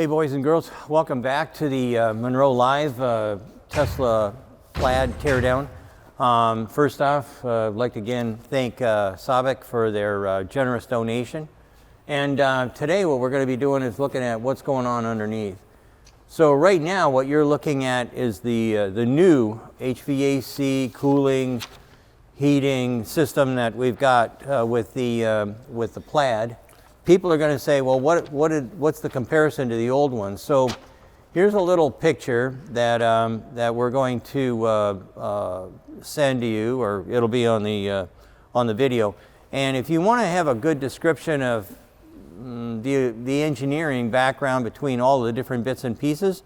Hey boys and girls, welcome back to the Munro Live Tesla Plaid teardown. First off, I'd like to again thank SABIC for their generous donation. And today what we're going to be doing is looking at what's going on underneath. So right now what you're looking at is the new HVAC cooling heating system that we've got with the Plaid. People are going to say, well, what's the comparison to the old one? So here's a little picture that that we're going to send to you, or it'll be on the video. And if you want to have a good description of the engineering background between all the different bits and pieces,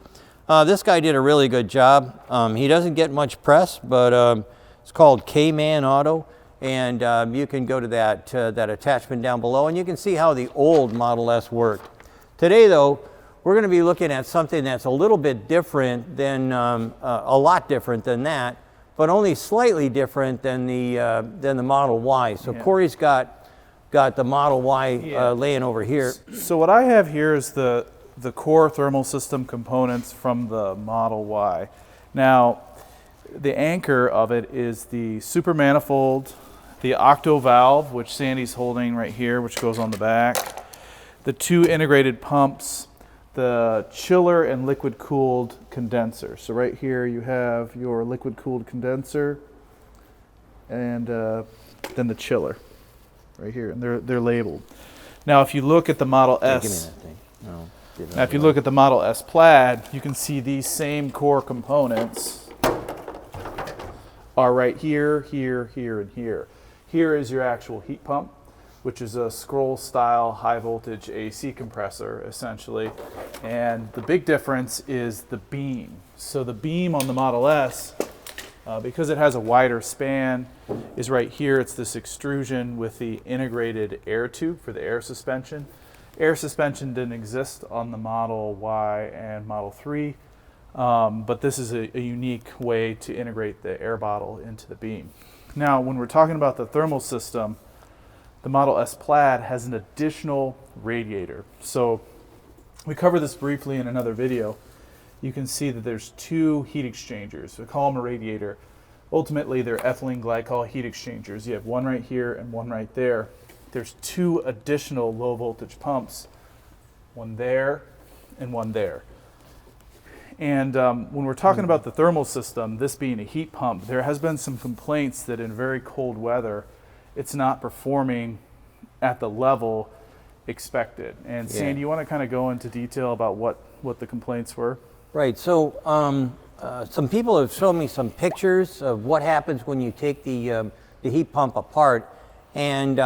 this guy did a really good job. He doesn't get much press, but it's called KmanAUTO. And you can go to that attachment down below, and you can see how the old Model S worked. Today, though, we're going to be looking at something that's a little bit different than, a lot different than that, but only slightly different than the Model Y. So yeah. Cory's got the Model Y laying over here. So what I have here is the core thermal system components from the Model Y. Now, the anchor of it is the super manifold, the octo valve, which Sandy's holding right here, which goes on the back, the two integrated pumps, the chiller and liquid cooled condenser. So right here you have your liquid cooled condenser and then the chiller right here, and they're labeled. Now if you look at the Model S, if you look at the Model S Plaid, you can see these same core components are right here, here, here, and here. Here is your actual heat pump, which is a scroll style high voltage AC compressor essentially. And the big difference is the beam. So the beam on the Model S, because it has a wider span, is right here. It's this extrusion with the integrated air tube for the air suspension. Air suspension didn't exist on the Model Y and Model 3, but this is a unique way to integrate the air bottle into the beam. Now, when we're talking about the thermal system, the Model S Plaid has an additional radiator. So we cover this briefly in another video. You can see that there's two heat exchangers. We call them a radiator. Ultimately, they're ethylene glycol heat exchangers. You have one right here and one right there. There's two additional low voltage pumps, one there and one there. And when we're talking about the thermal system, this being a heat pump, there has been some complaints that in very cold weather, it's not performing at the level expected. And yeah. Sandy, you want to kind of go into detail about what the complaints were? Right. So some people have shown me some pictures of what happens when you take the heat pump apart. And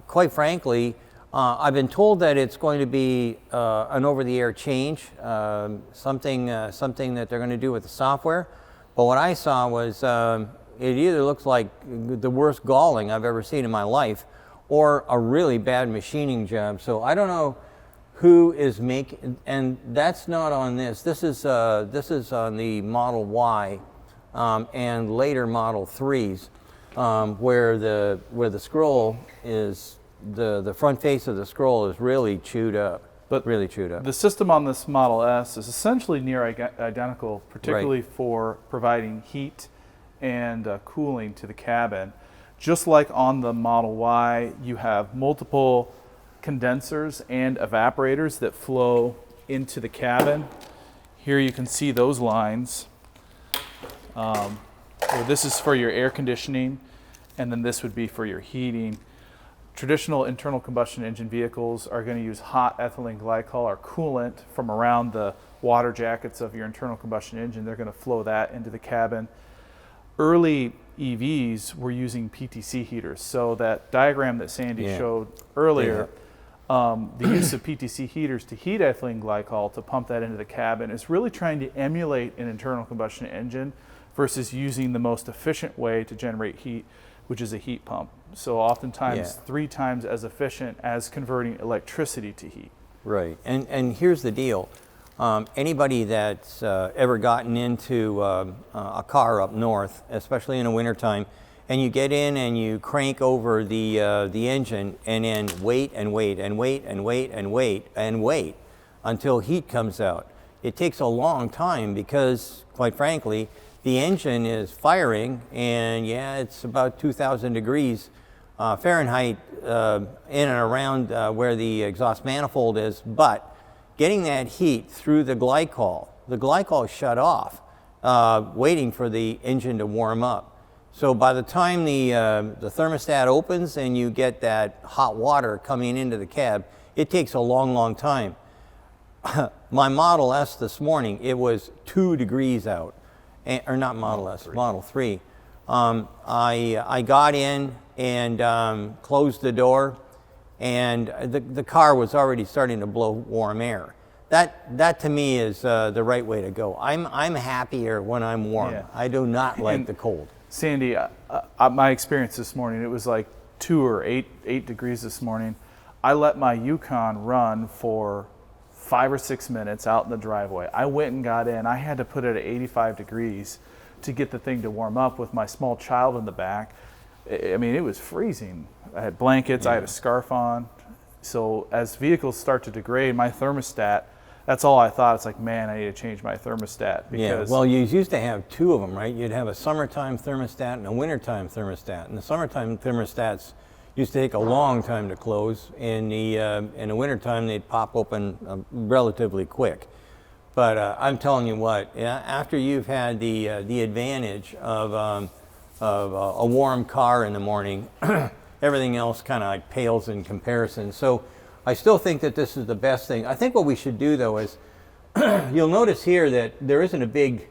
quite frankly, I've been told that it's going to be an over-the-air change, something that they're going to do with the software. But what I saw was it either looks like the worst galling I've ever seen in my life, or a really bad machining job. So I don't know who is making, and that's not on this. This is on the Model Y and later Model 3s, where the scroll is. The front face of the scroll is really chewed up, really chewed up. The system on this Model S is essentially near identical, particularly right. for providing heat and cooling to the cabin. Just like on the Model Y, you have multiple condensers and evaporators that flow into the cabin. Here you can see those lines. This is for your air conditioning, and then this would be for your heating. Traditional internal combustion engine vehicles are going to use hot ethylene glycol or coolant from around the water jackets of your internal combustion engine. They're going to flow that into the cabin. Early EVs were using PTC heaters. So that diagram that Sandy showed earlier, the use of PTC heaters to heat ethylene glycol to pump that into the cabin is really trying to emulate an internal combustion engine versus using the most efficient way to generate heat, which is a heat pump. So oftentimes 3 times as efficient as converting electricity to heat. Right, and here's the deal. Anybody that's ever gotten into a car up north, especially in the wintertime, and you get in and you crank over the engine and then wait and wait and wait and wait and wait and wait. until heat comes out. It takes a long time because, quite frankly, the engine is firing, and yeah, it's about 2,000 degrees Fahrenheit in and around where the exhaust manifold is, but getting that heat through the glycol is shut off, waiting for the engine to warm up. So by the time the thermostat opens and you get that hot water coming into the cab, it takes a long, long time. My Model S this morning, it was 2 degrees out, or not Model S, Model 3. I got in and closed the door, and the car was already starting to blow warm air. That to me is the right way to go. I'm happier when I'm warm. Yeah. I do not like the cold. Sandy, my experience this morning, it was like 2 or 8 degrees this morning. I let my Yukon run for 5 or 6 minutes out in the driveway. I went and got in. I had to put it at 85 degrees to get the thing to warm up with my small child in the back. I mean, it was freezing. I had blankets, I had a scarf on. So as vehicles start to degrade, my thermostat, that's all I thought. It's like, man, I need to change my thermostat. Because well, you used to have 2 of them, right? You'd have a summertime thermostat and a wintertime thermostat. And the summertime thermostats used to take a long time to close. In the wintertime, they'd pop open relatively quick. But I'm telling you what, after you've had the advantage of a warm car in the morning, everything else kind of like pales in comparison. So I still think that this is the best thing. I think what we should do though is, you'll notice here that there isn't a big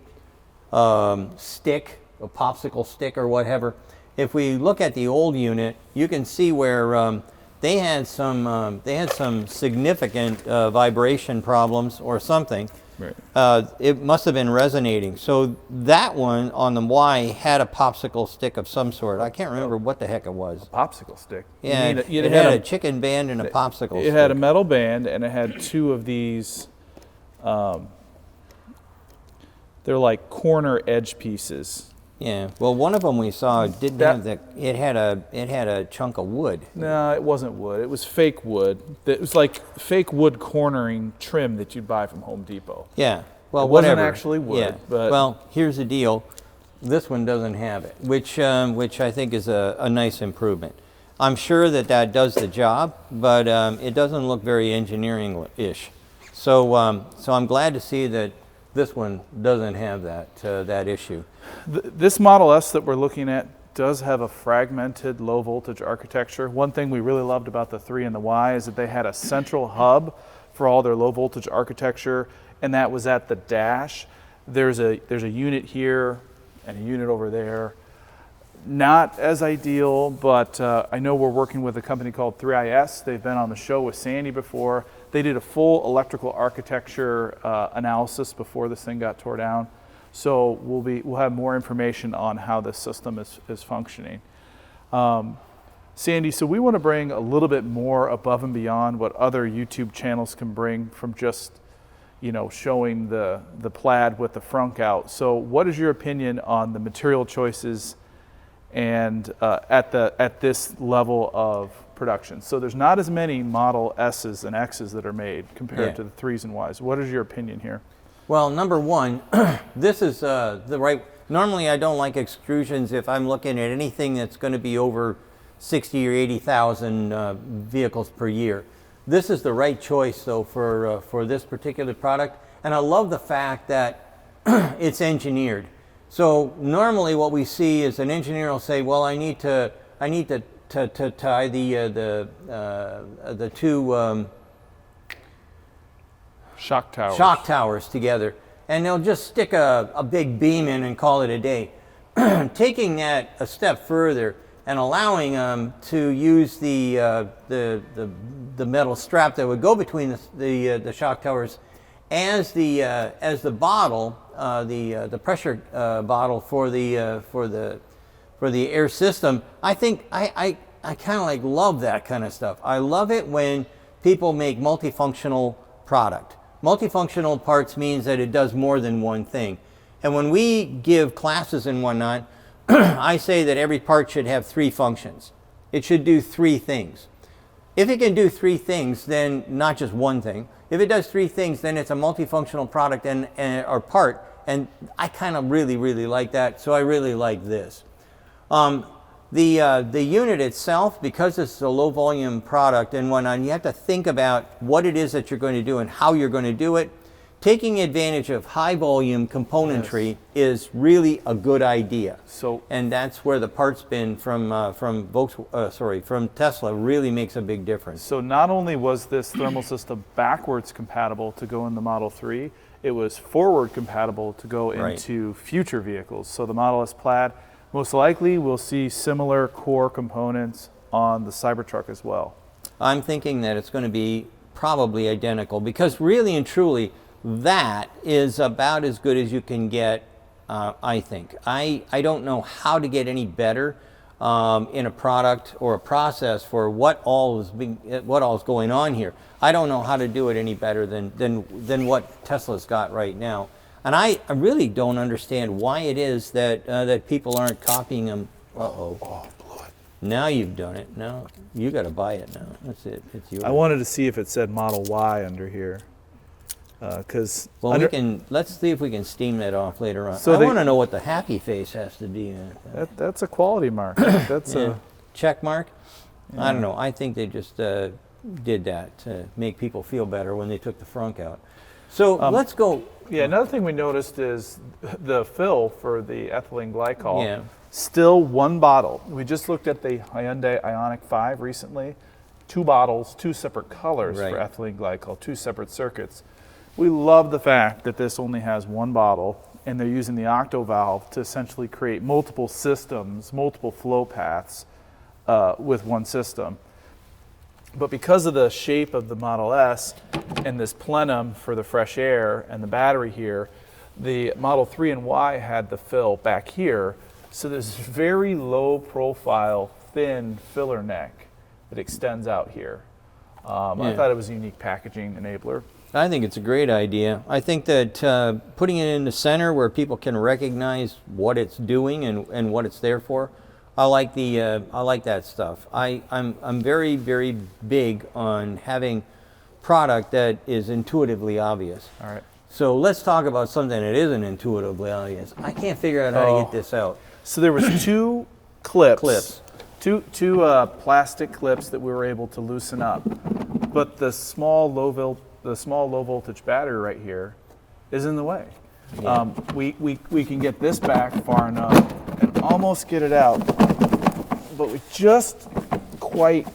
stick, a popsicle stick or whatever. If we look at the old unit, you can see where they had some significant vibration problems or something. Right. It must have been resonating. So that one on the Y had a popsicle stick of some sort. I can't remember what the heck it was. A popsicle stick? Yeah, it had a chicken band and a popsicle stick. It had a metal band, and it had 2 of these, they're like corner edge pieces. Yeah, well, one of them we saw didn't have the. It had a chunk of wood. No, it wasn't wood. It was fake wood. It was like fake wood cornering trim that you'd buy from Home Depot. Yeah, well, it wasn't whatever. actually wood. Yeah. But well, here's the deal. This one doesn't have it, which I think is a nice improvement. I'm sure that does the job, but it doesn't look very engineering-ish. So I'm glad to see that this one doesn't have that issue. This Model S that we're looking at does have a fragmented low voltage architecture. One thing we really loved about the 3 and the Y is that they had a central hub for all their low voltage architecture, and that was at the dash. There's a unit here and a unit over there. Not as ideal, but I know we're working with a company called 3IS. They've been on the show with Sandy before. They did a full electrical architecture analysis before this thing got tore down. So we'll have more information on how this system is functioning. Sandy, so we want to bring a little bit more above and beyond what other YouTube channels can bring from just, showing the Plaid with the frunk out. So what is your opinion on the material choices and at this level of production? So there's not as many Model S's and X's that are made compared to the 3s and Ys. What is your opinion here? Well, number one, this is the right. Normally, I don't like extrusions if I'm looking at anything that's going to be over 60 or 80,000 vehicles per year. This is the right choice, though, for this particular product. And I love the fact that it's engineered. So normally, what we see is an engineer will say, "Well, I need to tie the 2 shock towers together," and they'll just stick a big beam in and call it a day. Taking that a step further and allowing them to use the metal strap that would go between the shock towers as the bottle, the pressure bottle for the air system. I think I kind of like love that kind of stuff. I love it when people make multifunctional product. Multifunctional parts means that it does more than one thing. And when we give classes and whatnot, I say that every part should have 3 functions. It should do 3 things. if it can do three things, then not just one thing. If it does three things, then it's a multifunctional product or part, and I kind of really like that, so I really like this. The unit itself, because it's a low volume product and whatnot, you have to think about what it is that you're going to do and how you're going to do it. Taking advantage of high volume componentry is really a good idea. And that's where the parts bin from Tesla really makes a big difference. So not only was this thermal system backwards compatible to go in the Model 3, it was forward compatible to go into future vehicles. So the Model S Plaid, most likely we'll see similar core components on the Cybertruck as well. I'm thinking that it's going to be probably identical, because really and truly that is about as good as you can get, I think. I don't know how to get any better in a product or a process for what all is going on here. I don't know how to do it any better than what Tesla's got right now. And I really don't understand why it is that people aren't copying them. Uh-oh. Oh, blew it. Now you've done it. Now you got to buy it now. That's it. It's yours. I wanted to see if it said Model Y under here. Let's see if we can steam that off later on. So I want to know what the happy face has to be. That's a quality mark. That's a check mark. Yeah. I don't know. I think they just did that to make people feel better when they took the frunk out. So let's go. Yeah, another thing we noticed is the fill for the ethylene glycol. Yeah. Still one bottle. We just looked at the Hyundai Ioniq 5 recently. 2 bottles, 2 separate colors for ethylene glycol, 2 separate circuits. We love the fact that this only has 1 bottle, and they're using the octo valve to essentially create multiple systems, multiple flow paths with one system. But because of the shape of the Model S and this plenum for the fresh air and the battery here, the Model 3 and Y had the fill back here. So there's very low profile, thin filler neck that extends out here. I thought it was a unique packaging enabler. I think it's a great idea. I think that putting it in the center where people can recognize what it's doing and what it's there for, I like that stuff. I'm very big on having product that is intuitively obvious. All right. So let's talk about something that isn't intuitively obvious. I can't figure out how to get this out. So there was 2 clips. Two plastic clips that we were able to loosen up, but the small low voltage battery right here is in the way. Yeah. We can get this back far enough and almost get it out, but we just quite.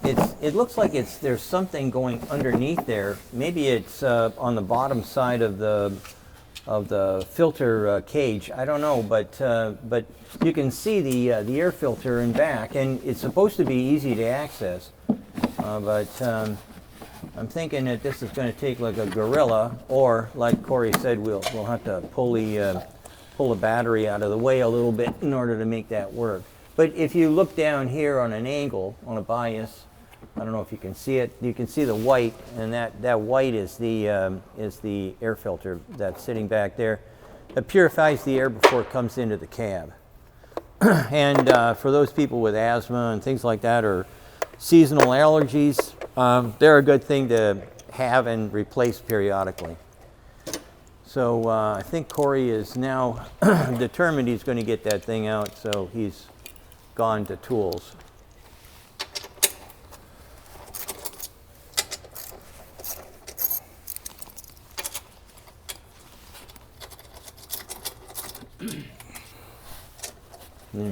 It looks like there's something going underneath there. Maybe it's on the bottom side of the filter cage. I don't know, but you can see the air filter in back, and it's supposed to be easy to access. But I'm thinking that this is going to take like a gorilla, or like Cory said, we'll have to pull the battery out of the way a little bit in order to make that work. But if you look down here on an angle, on a bias, I don't know if you can see it. You can see the white, and that white is the air filter that's sitting back there. It purifies the air before it comes into the cab. And for those people with asthma and things like that, or seasonal allergies, they're a good thing to have and replace periodically. So I think Cory is now determined he's going to get that thing out, so he's gone to tools. There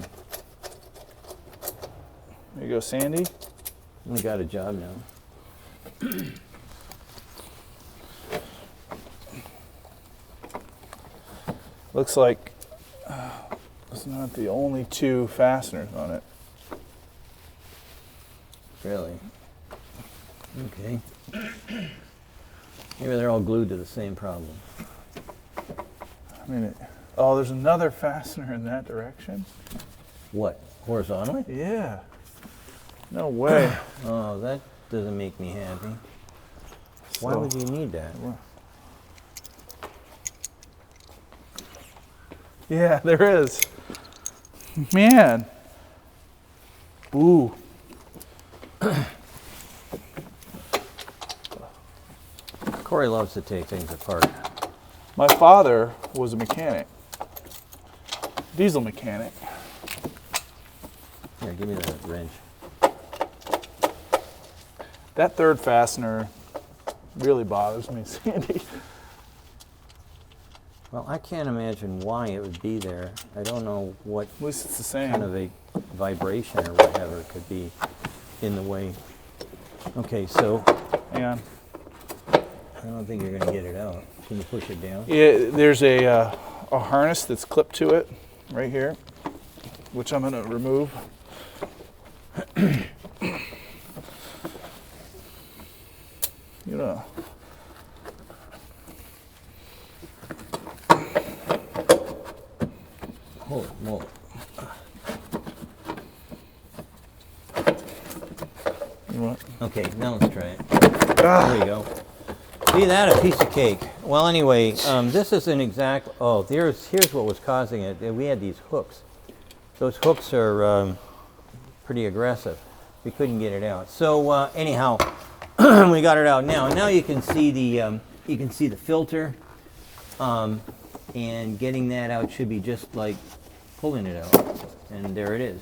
you go, Sandy. We got a job now. Looks like it's not the only 2 fasteners on it. Really? Okay. Maybe they're all glued to the same problem. I mean, oh, there's another fastener in that direction? What? Horizontally? Yeah. No way. Oh, that doesn't make me happy. Why would you need that? Yeah, there is. Man. Ooh. Cory loves to take things apart. My father was a mechanic, diesel mechanic. Here, give me the wrench. That third fastener really bothers me, Sandy. Well, I can't imagine why it would be there. I don't know what At least it's the same. kind of a vibration or whatever could be in the way. Okay, so Hang on. I don't think you're going to get it out. Can you push it down? Yeah, there's a harness that's clipped to it right here, which I'm going to remove. You know. Holy moly. You want? Okay, now let's try it. There we go. See that? A piece of cake. Well, anyway, this is an exact. Oh, here's what was causing it. We had these hooks. Those hooks are pretty aggressive. We couldn't get it out. So anyhow, we got it out now. Now you can see the filter, and getting that out should be just like pulling it out. And there it is.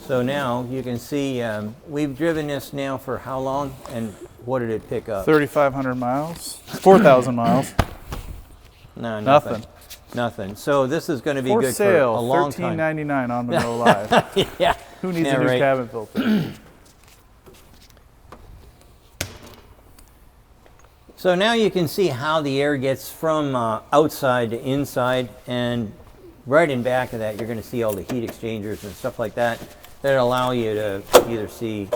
So now you can see we've driven this now for how long, and what did it pick up? 3,500 miles, 4,000 miles. No, Nothing. Nothing. So this is going to be For good sale, for a long time. $13.99 on Munro Live. Yeah. Who needs Yeah, a new right. cabin filter? So now you can see how the air gets from outside to inside, and right in back of that you're going to see all the heat exchangers and stuff like that that allow you to either see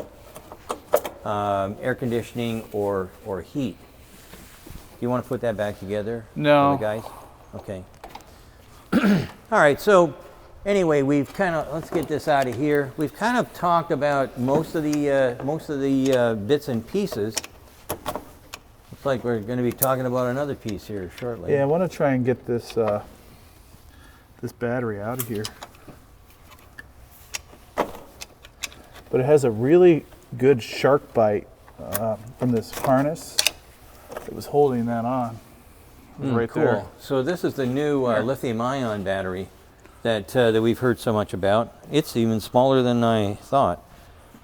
air conditioning or heat. Do you want to put that back together? No. For the guys? Okay. All right, so anyway, we've let's get this out of here. We've kind of talked about most of the bits and pieces. Looks like we're going to be talking about another piece here shortly. Yeah, I want to try and get this this battery out of here. But it has a really good shark bite from this harness that was holding that on. It was right cool. there. So this is the new lithium-ion battery that we've heard so much about. It's even smaller than I thought.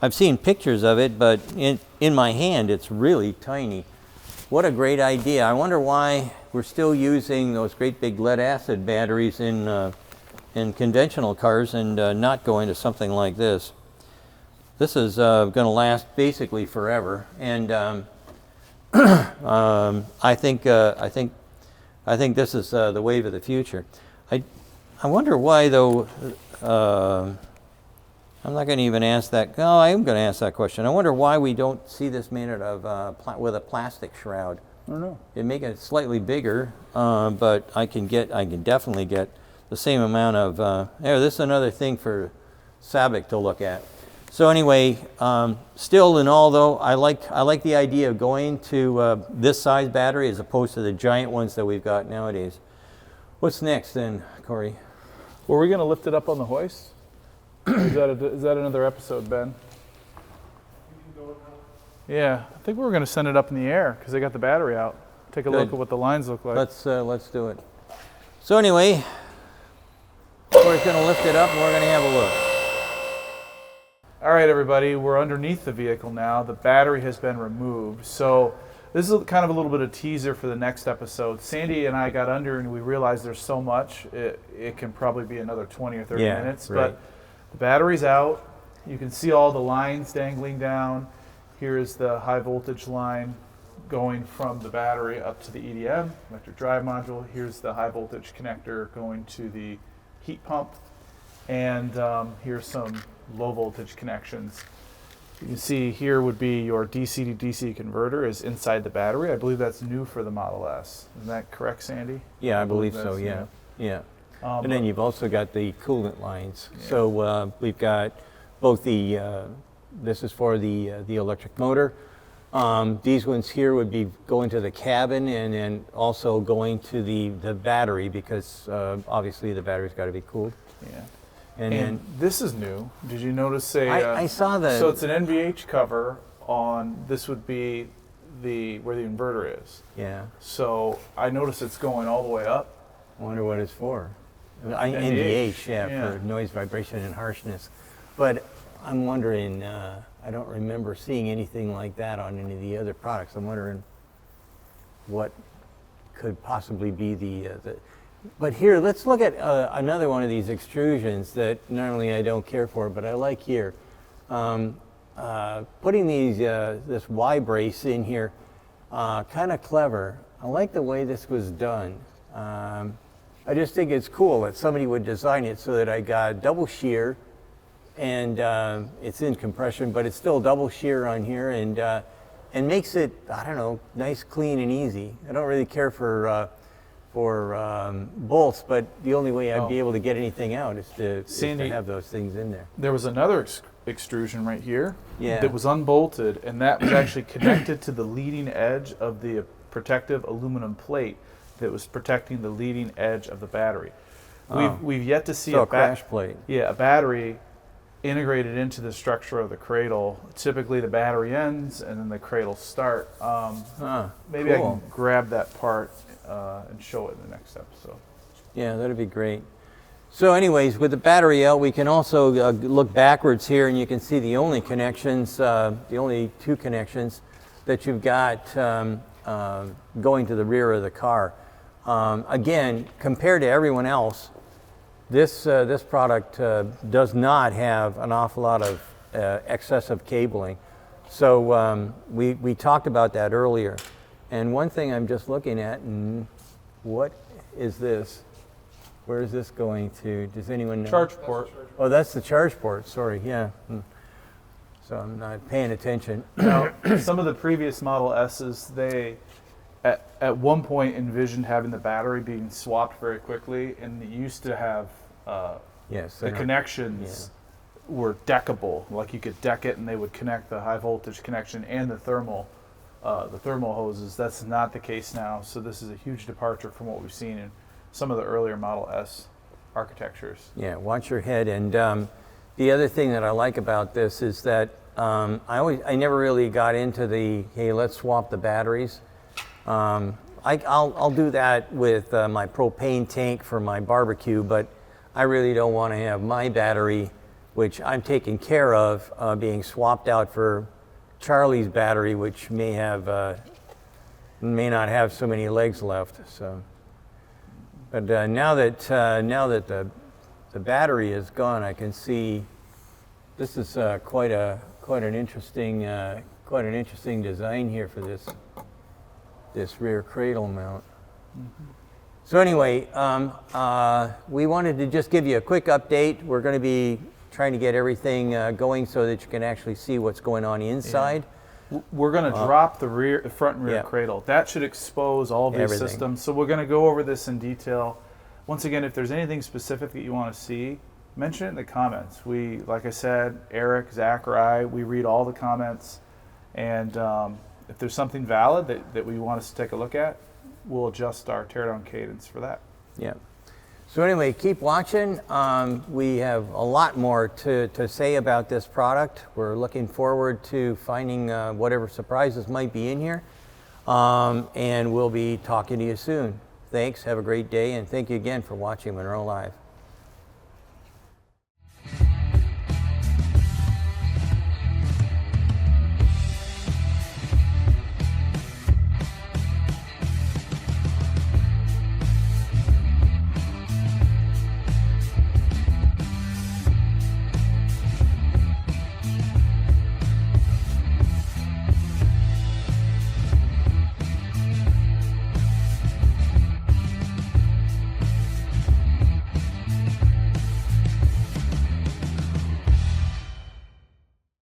I've seen pictures of it, but in my hand, it's really tiny. What a great idea. I wonder why we're still using those great big lead-acid batteries in conventional cars and not going to something like this. This is going to last basically forever, and I think this is the wave of the future. I wonder why, though. I'm not going to even ask that. Oh, I am going to ask that question. I wonder why we don't see this made out of with a plastic shroud. I don't know. It'd make it slightly bigger, but I can definitely get the same amount of. This is another thing for SABIC to look at. So anyway, still in all though, I like the idea of going to this size battery as opposed to the giant ones that we've got nowadays. What's next then, Cory? Were we going to lift it up on the hoist? Is that another episode, Ben? Yeah, I think we were going to send it up in the air because they got the battery out. Take a Good. look at what the lines look like. Let's do it. So anyway, Cory's going to lift it up and we're going to have a look. All right, everybody, we're underneath the vehicle now. The battery has been removed. So this is kind of a little bit of teaser for the next episode. Sandy and I got under and we realized there's so much, it can probably be another 20 or 30 minutes. Right. But the battery's out. You can see all the lines dangling down. Here is the high voltage line going from the battery up to the EDM, electric drive module. Here's the high voltage connector going to the heat pump. And here's some low voltage connections. You can see here would be your DC to DC converter is inside the battery. I believe that's new for the Model S. Is that correct, Sandy? Yeah, I believe so. that's Yeah, new. yeah. And then you've also got the coolant lines. Yeah. So we've got both the. This is for the electric motor. These ones here would be going to the cabin and then also going to the battery because obviously the battery's got to be cooled. Yeah. And then this is new. Did you notice I saw the. So it's an NVH cover on. This would be where the inverter is. Yeah. So I notice it's going all the way up. I wonder what it's for. NVH, NVH, yeah, for noise, vibration, and harshness. But I'm wondering, I don't remember seeing anything like that on any of the other products. I'm wondering what could possibly be the but here, let's look at another one of these extrusions that normally I don't care for, but I like here. Putting this Y brace in here, kind of clever. I like the way this was done. I just think it's cool that somebody would design it so that I got double shear, and it's in compression, but it's still double shear on here, and makes it, I don't know, nice, clean, and easy. I don't really care for bolts, but the only way I'd be able to get anything out is to have those things in there. There was another extrusion right here Yeah. that was unbolted, and that was actually connected to the leading edge of the protective aluminum plate that was protecting the leading edge of the battery. We've yet to see a crash plate. Yeah, a battery integrated into the structure of the cradle. Typically the battery ends and then the cradle start. Maybe cool. I can grab that part and show it in the next episode. Yeah, that'd be great. So anyways, with the battery out, we can also look backwards here, and you can see the only connections, the only two connections that you've got going to the rear of the car. Again, compared to everyone else, this product does not have an awful lot of excessive cabling. So we talked about that earlier. And one thing I'm just looking at, and what is this? Where is this going to? Does anyone know? Charge port. Oh, that's the charge port. Sorry, yeah. So I'm not paying attention. Now, some of the previous Model S's, they at one point envisioned having the battery being swapped very quickly, and they used to have the connections were deckable. Like you could deck it, and they would connect the high voltage connection and the thermal hoses. That's not the case now. So this is a huge departure from what we've seen in some of the earlier Model S architectures. Yeah, watch your head. And the other thing that I like about this is that I never really got into the, hey, let's swap the batteries. I'll do that with my propane tank for my barbecue, but I really don't want to have my battery, which I'm taking care of, being swapped out for Charlie's battery, which may not have so many legs left. So, but now that the battery is gone, I can see this is quite an interesting design here for this rear cradle mount. Mm-hmm. So anyway, we wanted to just give you a quick update. We're going to be trying to get everything going so that you can actually see what's going on inside. Yeah. We're going to drop the front and rear cradle. That should expose all of these systems. So we're going to go over this in detail. Once again, if there's anything specific that you want to see, mention it in the comments. We, like I said, Eric, Zach, or I, we read all the comments. And if there's something valid that we want us to take a look at, we'll adjust our teardown cadence for that. Yeah. So anyway, keep watching. We have a lot more to say about this product. We're looking forward to finding whatever surprises might be in here. And we'll be talking to you soon. Thanks, have a great day, and thank you again for watching Munro Live.